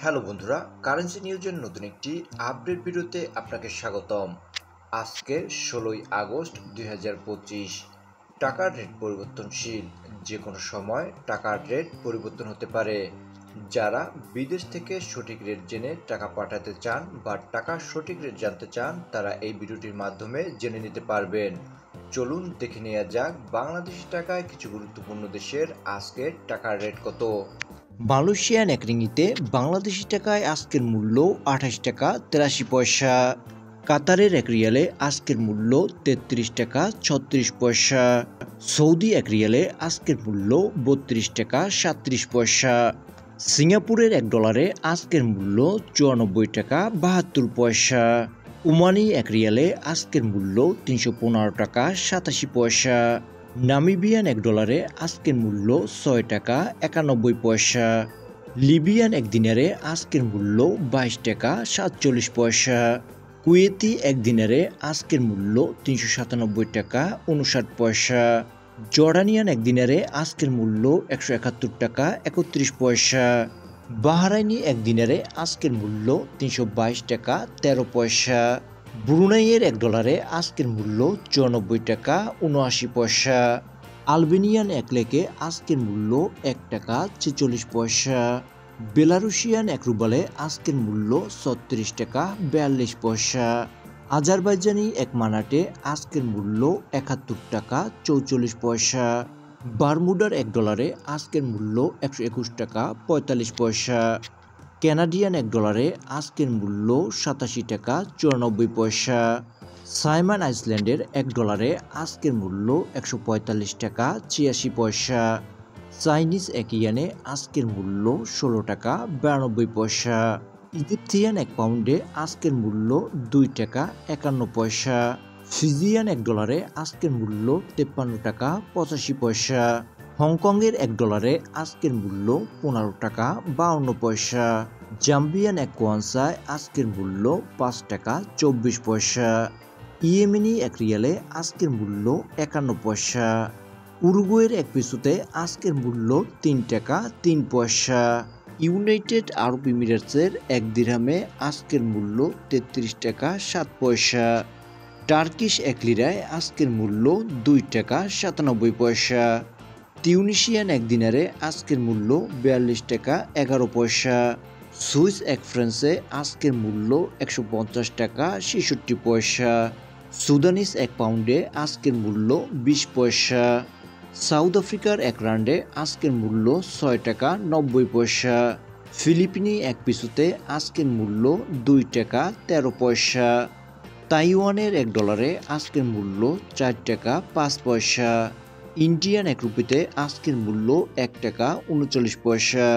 Hello বন্ধুরা, currency নিউজের নতুন একটি আপডেট ভিডিওতে আপনাকে স্বাগতম। আজকে 16ই আগস্ট 2025। টাকার রেট পরিবর্তনশীল, যে কোনো সময় টাকার রেট পরিবর্তন হতে পারে। যারা বিদেশ থেকে সঠিক রেট জেনে টাকা পাঠাতে চান বা টাকার সঠিক রেট জানতে চান, তারা এই ভিডিওটির মাধ্যমে জেনে নিতে পারবেন। চলুন দেখে নেওয়া যাক বাংলাদেশি টাকায় কিছু গুরুত্বপূর্ণ দেশের আজকের টাকার রেট কত। মালয়েশিয়ান এক রিঙ্গিতে বাংলাদেশি টাকায় আজকের মূল্য 28 টাকা 83 পয়সা। কাতারের এক রিয়ালে আজকের মূল্য 33 টাকা 36 পয়সা। সৌদি এক রিয়ালে আজকের মূল্য 32 টাকা 37 পয়সা। সিঙ্গাপুরের এক ডলারে আজকের মূল্য 94 টাকা 72 পয়সা। ওমানি এক রিয়ালে আজকের মূল্য 315 টাকা 87 পয়সা। নামিবিয়ান এক ডলারে আজকের মূল্য 6 টাকা 91 পয়সা। লিবিয়ান এক দিনারে আজকের মূল্য 22 টাকা 47 পয়সা। কুয়েতি এক দিনারে আজকের মূল্য 397 টাকা 59 পয়সা। জর্ডানিয়ান এক দিনারে আজকের মূল্য 171 টাকা 31 পয়সা। বাহরাইনি এক দিনারে আজকের মূল্য 322 টাকা 13 পয়সা। ব্রুনাইয়ের এক ডলারে আজকের মূল্য 94 টাকা 79 পয়সা। আলবেনিয়ান এক লেকে আজকের মূল্য 1 টাকা 46 পয়সা। বেলারুশিয়ান এক রুবলে আজকের মূল্য 36 টাকা 42 পয়সা। আজারবাইজানি এক মানাটে আজকের মূল্য 71 টাকা 44 পয়সা। বারমুডার এক ডলারে আজকের মূল্য 121 টাকা 45 পয়সা। কানাডিয়ান এক ডলারে আজকের মূল্য 87 টাকা 94 পয়সা। সাইমন আইসল্যান্ডের এক ডলারে আজকের মূল্য 145 টাকা 86 পয়সা। চাইনিজ এক ইয়ানে আজকের মূল্য 16 টাকা 92 পয়সা। ইজিপথিয়ান এক পাউন্ডে আজকের মূল্য 2 টাকা 51 পয়সা। ফিজিয়ান এক ডলারে আজকের মূল্য 53 টাকা 85 পয়সা। হংকংয়ের এক ডলারে আজকের মূল্য 15 টাকা 52 পয়সা। জাম্বিয়ান এক কোয়ানসায় আজকের মূল্য 5 টাকা 24 পয়সা। ইয়েমেনি এক রিয়ালে আজকের মূল্য 51 পয়সা। উরুগুয়ের এক পিসুতে আজকের মূল্য 3 টাকা 3 পয়সা। ইউনাইটেড আরব এমিরেটসের এক দিরহামে আজকের মূল্য 33 টাকা 7 পয়সা। টার্কিশ এক লিরায় আজকের মূল্য 2 টাকা 97 পয়সা। তিউনিশিয়ান এক দিনারে আজকের মূল্য 42 টাকা 11 পয়সা। সুইস এক ফ্রান্সে আজকের মূল্য 150 টাকা 66 পয়সা। সুদানিস এক পাউন্ডে আজকের মূল্য 20 পয়সা। সাউথ আফ্রিকার এক রান্ডে আজকের মূল্য 6 টাকা 90 পয়সা। ফিলিপিনি এক পিসুতে আজকের মূল্য 2 টাকা 13 পয়সা। তাইওয়ানের এক ডলারে আজকের মূল্য 4 টাকা 5 পয়সা। ইন্ডিয়ান এক রুপিতে আজকের মূল্য 1 টাকা 39 পয়সা।